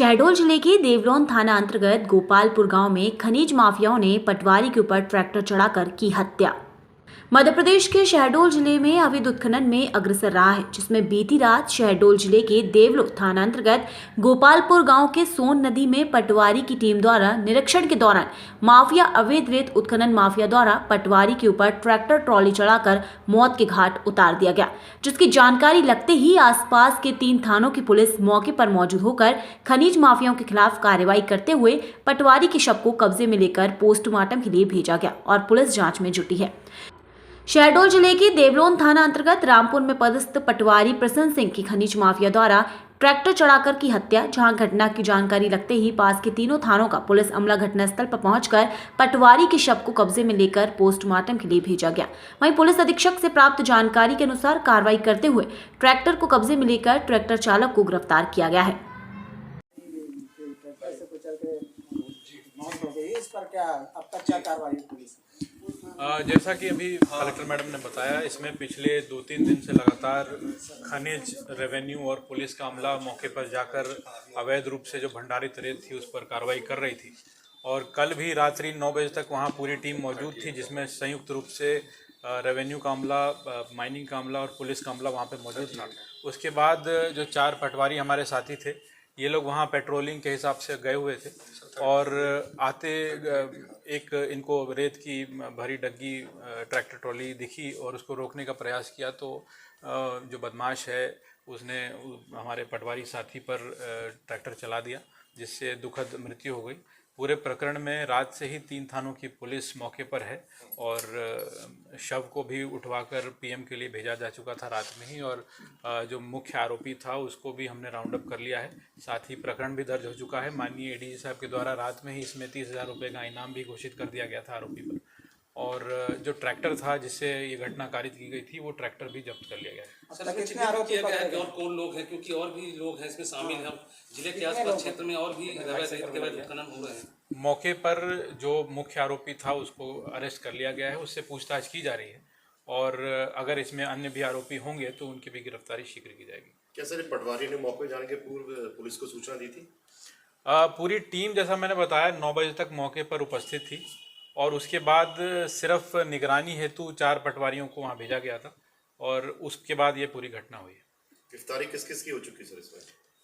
शहडोल जिले के देवलोन थाना अंतर्गत गोपालपुर गांव में खनिज माफियाओं ने पटवारी के ऊपर ट्रैक्टर चढ़ाकर की हत्या। मध्य प्रदेश के शहडोल जिले में अवैध उत्खनन में अग्रसर रहा है, जिसमें बीती रात शहडोल जिले के देवलो थाना अंतर्गत गोपालपुर गांव के सोन नदी में पटवारी की टीम द्वारा निरीक्षण के दौरान माफिया अवैध रेत उत्खनन माफिया द्वारा पटवारी के ऊपर ट्रैक्टर ट्रॉली चढ़ाकर मौत के घाट उतार दिया गया, जिसकी जानकारी लगते ही आसपास के 3 थानों की पुलिस मौके पर मौजूद होकर खनिज माफियाओं के खिलाफ कार्रवाई करते हुए पटवारी के शव को कब्जे में लेकर पोस्टमार्टम के लिए भेजा गया और पुलिस जांच में जुटी है। शहडोल जिले के देवलोन थाना अंतर्गत रामपुर में पदस्थ पटवारी प्रसन्न सिंह की खनिज माफिया द्वारा ट्रैक्टर चढ़ाकर की हत्या, जहां घटना की जानकारी लगते ही पास के तीनों थानों का पुलिस अमला घटनास्थल पर पहुंचकर पटवारी के शव को कब्जे में लेकर पोस्टमार्टम के लिए भेजा गया। वहीं पुलिस अधीक्षक से प्राप्त जानकारी के अनुसार कार्रवाई करते हुए ट्रैक्टर को कब्जे में लेकर ट्रैक्टर चालक को गिरफ्तार किया गया है। जैसा कि अभी कलेक्टर मैडम ने बताया, इसमें पिछले 2-3 दिन से लगातार खनिज, रेवेन्यू और पुलिस का अमला मौके पर जाकर अवैध रूप से जो भंडारित रेत थी उस पर कार्रवाई कर रही थी। और कल भी रात्रि 9 बजे तक वहां पूरी टीम मौजूद थी, जिसमें संयुक्त रूप से रेवेन्यू का अमला, माइनिंग का अमला और पुलिस का अमला वहाँ पर मौजूद था। उसके बाद जो 4 पटवारी हमारे साथी थे, ये लोग वहाँ पेट्रोलिंग के हिसाब से गए हुए थे और आते एक इनको रेत की भरी डग्गी ट्रैक्टर ट्रॉली दिखी और उसको रोकने का प्रयास किया, तो जो बदमाश है उसने हमारे पटवारी साथी पर ट्रैक्टर चला दिया, जिससे दुखद मृत्यु हो गई। पूरे प्रकरण में रात से ही 3 थानों की पुलिस मौके पर है और शव को भी उठवाकर पीएम के लिए भेजा जा चुका था रात में ही, और जो मुख्य आरोपी था उसको भी हमने राउंड अप कर लिया है। साथ ही प्रकरण भी दर्ज हो चुका है। माननीय एडीजी साहब के द्वारा रात में ही इसमें 30,000 रुपये का इनाम भी घोषित कर दिया गया था आरोपी पर, और जो ट्रैक्टर था जिससे ये घटना कारित की गई थी वो ट्रैक्टर भी जब्त कर लिया गया है। सर, कितने आरोप किया गया है कि और कौन लोग हैं, क्योंकि और भी लोग हैं इसमें शामिल हैं, जिले के आसपास क्षेत्र में और भी अवैध उत्खनन हो रहे हैं। मौके पर जो मुख्य आरोपी था उसको अरेस्ट कर लिया गया है, उससे पूछताछ की जा रही है और अगर इसमें अन्य भी आरोपी होंगे तो उनकी भी गिरफ्तारी शीघ्र की जाएगी। क्या सर पटवारी ने मौके जाने के पूर्व पुलिस को सूचना दी थी? पूरी टीम, जैसा मैंने बताया, 9 बजे तक मौके पर उपस्थित थी और उसके बाद सिर्फ निगरानी हेतु 4 पटवारियों को वहाँ भेजा गया था और उसके बाद ये पूरी घटना हुई है। गिरफ्तारी किस किस की हो चुकी सर इसमें?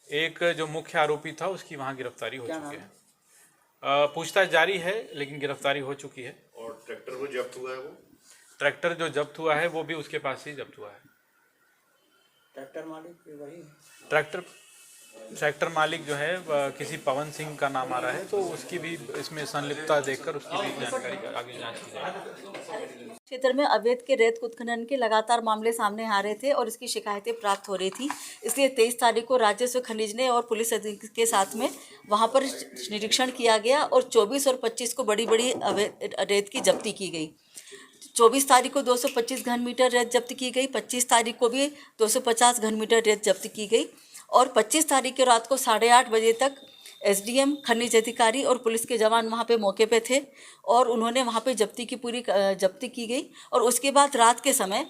एक जो मुख्य आरोपी था उसकी वहाँ गिरफ्तारी हो चुकी है। पूछताछ जारी है लेकिन गिरफ्तारी हो चुकी है। और ट्रैक्टर वो जब्त हुआ है? वो ट्रैक्टर जो जब्त हुआ है वो भी उसके पास ही जब्त हुआ है। ट्रैक्टर मालिक वही? ट्रैक्टर मालिक जो है किसी पवन सिंह का नाम आ रहा है, तो उसकी भी इसमें संलिप्तता देखकर उसकी भी जानकारी आगे जांच की जाएगी। क्षेत्र में अवैध के रेत उत्खनन के लगातार मामले सामने आ रहे थे और इसकी शिकायतें प्राप्त हो रही थी, इसलिए 23 तारीख को राजस्व खनिज ने और पुलिस के साथ में वहां पर निरीक्षण किया गया और 24 और 25 को बड़ी बड़ी अवैध रेत की जब्ती की गई। 24 तारीख को 225 घन मीटर रेत जब्त की गई, 25 तारीख को भी 250 घन मीटर रेत जब्त की गई और 25 तारीख की रात को 8:30 बजे तक एसडीएम, खनिज अधिकारी और पुलिस के जवान वहाँ पे मौके पे थे और उन्होंने वहाँ पे जब्ती की गई। और उसके बाद रात के समय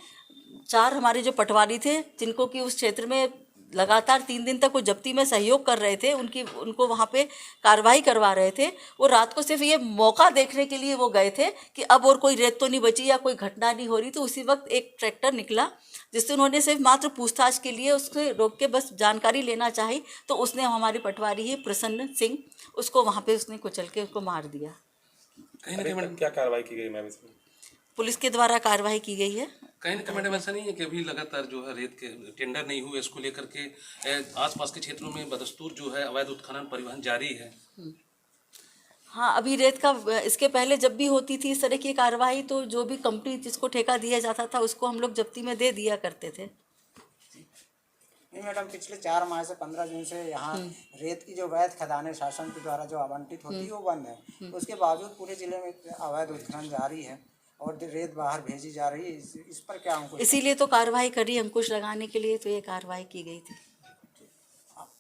4 हमारे जो पटवारी थे, जिनको कि उस क्षेत्र में लगातार 3 दिन तक वो जब्ती में सहयोग कर रहे थे, उनको वहाँ पे कार्रवाई करवा रहे थे, वो रात को सिर्फ ये मौका देखने के लिए वो गए थे कि अब और कोई रेत तो नहीं बची या कोई घटना नहीं हो रही। तो उसी वक्त एक ट्रैक्टर निकला जिससे उन्होंने सिर्फ मात्र पूछताछ के लिए उससे रोक के बस जानकारी लेना चाही, तो उसने हमारी पटवारी ही प्रसन्न सिंह उसको वहाँ पे उसने कुचल के उसको मार दिया। कहीं ना कहीं मैडम क्या कार्रवाई की गई मैम इसमें? पुलिस के द्वारा कार्रवाई की गई है। कहीं ना कहीं मैडम ऐसा नहीं है कि अभी लगातार जो है रेत के टेंडर नहीं हुए, इसको लेकर के आसपास के क्षेत्रों में बदस्तूर जो है अवैध उत्खनन परिवहन जारी है? हाँ, अभी रेत का इसके पहले जब भी होती थी इस तरह की कार्रवाई, तो जो भी कंपनी जिसको ठेका दिया जाता था उसको हम लोग जब्ती में दे दिया करते थे। नहीं मैडम, पिछले 4 माह से 15 दिन से यहाँ रेत की जो अवैध खदानें शासन के द्वारा जो आवंटित होती है वो बंद है। उसके बावजूद पूरे जिले में अवैध उत्खनन जारी है और रेत बाहर भेजी जा रही है। इस पर क्या अंकुश? इसीलिए तो कार्रवाई करी, अंकुश लगाने के लिए तो ये कार्रवाई की गई थी।